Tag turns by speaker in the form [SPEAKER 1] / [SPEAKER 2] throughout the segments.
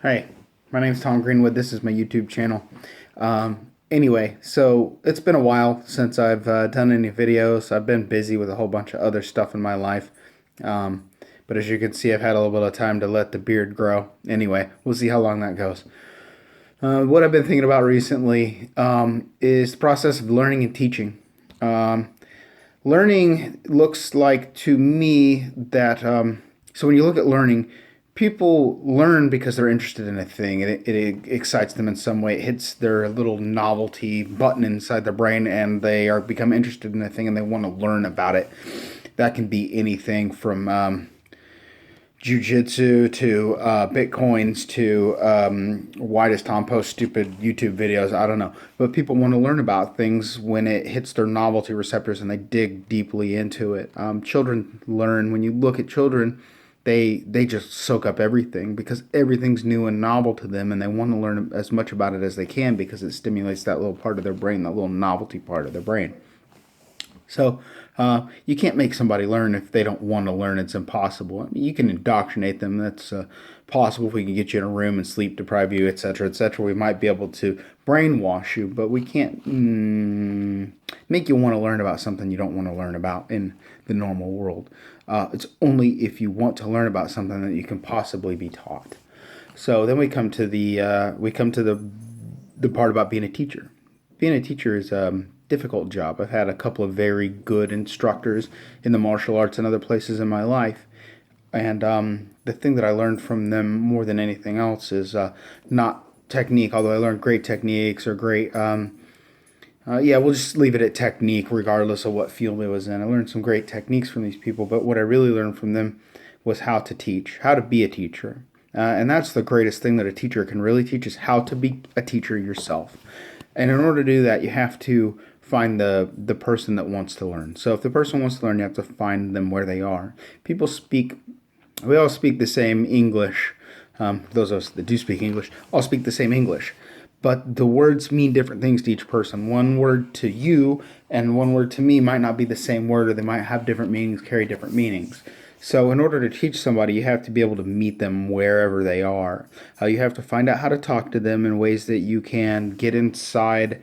[SPEAKER 1] Hi, my name's Tom Greenwood. This is my YouTube channel. Anyway, so it's been a while since I've done any videos. I've been busy with a whole bunch of other stuff in my life. Um, but as you can see, I've had a little bit of time to let the beard grow. Anyway, we'll see how long that goes. What I've been thinking about recently is the process of learning and teaching. Um, Learning looks like to me that so when you look at learning, people learn because they're interested in a thing and it excites them in some way. It hits their little novelty button inside their brain and they are become interested in a thing and they want to learn about it. That can be anything from jujitsu to bitcoins to why does Tom post stupid YouTube videos? I don't know, but people want to learn about things when it hits their novelty receptors and they dig deeply into it. Children learn when you look at children. They just soak up everything because everything's new and novel to them, and they want to learn as much about it as they can because it stimulates that little part of their brain, that little novelty part of their brain. So you can't make somebody learn if they don't want to learn. It's impossible. I mean, you can indoctrinate them. That's possible if we can get you in a room and sleep deprive you, etc., etc. We might be able to brainwash you, but we can't make you want to learn about something you don't want to learn about in the normal world. It's only if you want to learn about something that you can possibly be taught. So then we come to the part about being a teacher. Being a teacher is a difficult job. I've had a couple of very good instructors in the martial arts and other places in my life, and the thing that I learned from them more than anything else is not technique. Although I learned great techniques or great, yeah, we'll just leave it at technique, regardless of what field it was in. I learned some great techniques from these people, but what I really learned from them was how to teach, how to be a teacher. And that's the greatest thing that a teacher can really teach is how to be a teacher yourself. And in order to do that, you have to find the person that wants to learn. So if the person wants to learn, you have to find them where they are. People speak, we all speak the same English. Those of us that do speak English all speak the same English. But the words mean different things to each person. One word to you and one word to me might not be the same word, or they might have different meanings, carry different meanings. So, in order to teach somebody, you have to be able to meet them wherever they are. You have to find out how to talk to them in ways that you can get inside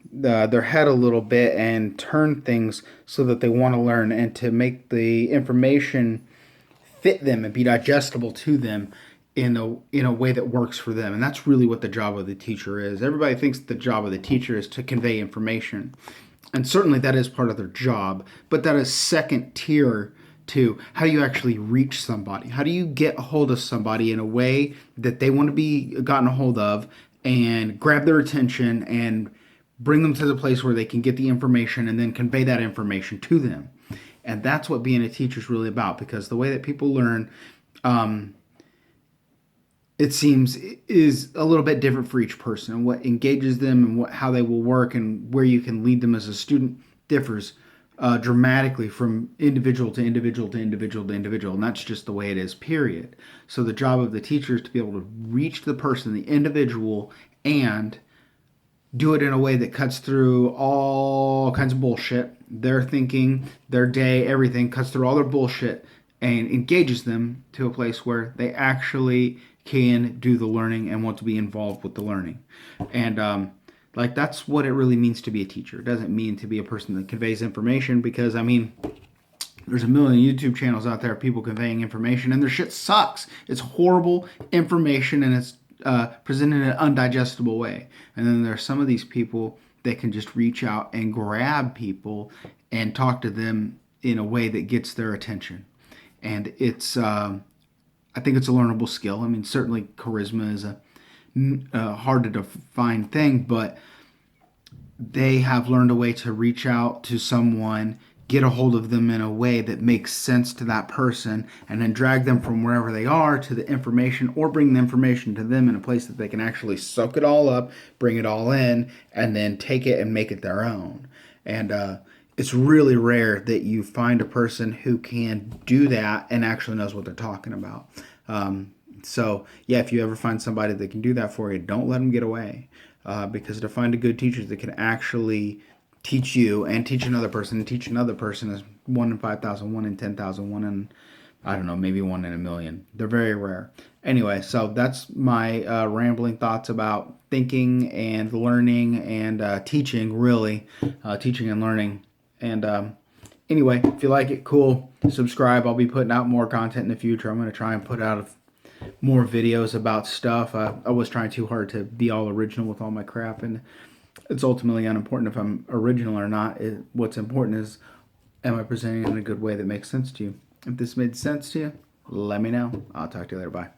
[SPEAKER 1] their head a little bit and turn things so that they want to learn and to make the information fit them and be digestible to them in a way that works for them. And that's really what the job of the teacher is. Everybody thinks the job of the teacher is to convey information. And certainly that is part of their job, but that is second tier to how do you actually reach somebody? How do you get a hold of somebody in a way that they want to be gotten a hold of and grab their attention and bring them to the place where they can get the information and then convey that information to them? And that's what being a teacher is really about, because the way that people learn, um, it seems, is a little bit different for each person, and what engages them and how they will work and where you can lead them as a student differs dramatically from individual to individual to individual to individual, and that's just the way it is, period. So the job of the teacher is to be able to reach the person, the individual, and do it in a way that cuts through all kinds of bullshit, their thinking, their day, everything, cuts through all their bullshit and engages them to a place where they actually can do the learning and want to be involved with the learning. And like, that's what it really means to be a teacher. It doesn't mean to be a person that conveys information, because I mean, there's a million YouTube channels out there of people conveying information, and their shit sucks. It's horrible information, and it's presented in an undigestible way. And then there are some of these people that can just reach out and grab people and talk to them in a way that gets their attention. And I think it's a learnable skill. I mean, certainly charisma is a hard to define thing, but they have learned a way to reach out to someone, get a hold of them in a way that makes sense to that person, and then drag them from wherever they are to the information, or bring the information to them in a place that they can actually soak it all up, bring it all in, and then take it and make it their own. And it's really rare that you find a person who can do that and actually knows what they're talking about. So, yeah, if you ever find somebody that can do that for you, don't let them get away. Because to find a good teacher that can actually teach you and teach another person and teach another person is 1 in 5,000, 1 in 10,000, 1 in I don't know, maybe one in a million. They're very rare. Anyway, so that's my rambling thoughts about thinking and learning and teaching, really, teaching and learning. And anyway, if you like it, cool. Subscribe. I'll be putting out more content in the future. I'm going to try and put out more videos about stuff. I was trying too hard to be all original with all my crap, and it's ultimately unimportant if I'm original or not. What's important is, am I presenting it in a good way that makes sense to you? If this made sense to you, let me know. I'll talk to you later. Bye.